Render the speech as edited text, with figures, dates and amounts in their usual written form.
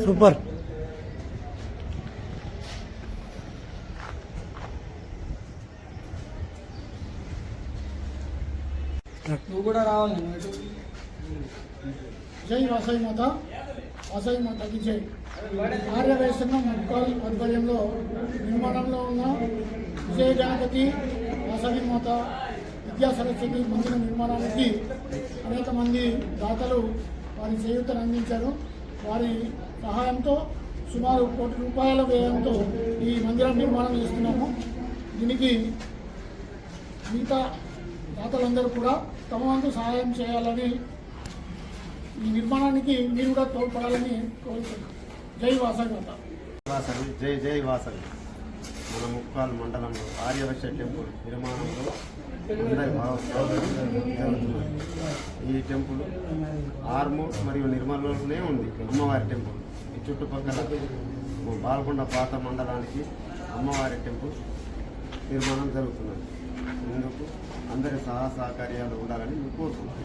Super. నువ్వు కూడా రావాలి. జై వాసవి మాత, వాసవి మాతకి జై. ఆర్యవైశ్యం ముక్కాల్ ఆధ్వర్యంలో నిర్మాణంలో ఉన్న విజయ గణపతి వాసవి మాత విద్యా సరస్వతి మందిర నిర్మాణానికి అనేక మంది దాతలు వారి చేయూతను అందించారు. వారి సహాయంతో సుమారు ₹1 కోటి వ్యయంతో ఈ మందిరం నిర్మాణం చేస్తున్నాము. దీనికి మిగతా దాతలందరూ కూడా తమ వంతు సహాయం చేయాలని, ఈ నిర్మాణానికి మీరు కూడా తోడ్పడాలని కోరుతున్నాను. జై వాసవి మాత. వాసవి జై జై వాసవి. మన ముక్కాల్ మండలంలో ఆర్యవైశ్య టెంపుల్ నిర్మాణంలో అందరి జరుగుతున్నది. ఈ టెంపుల్ ఆర్మూర్ మరియు నిర్మల్లోనే ఉంది అమ్మవారి టెంపుల్. ఈ చుట్టుపక్కల బాల్కొండ పాత మండలానికి అమ్మవారి టెంపుల్ నిర్మాణం జరుగుతున్నది. ఇందుకు అందరి సహకార్యాలు ఉండాలని కోరుతున్నాను.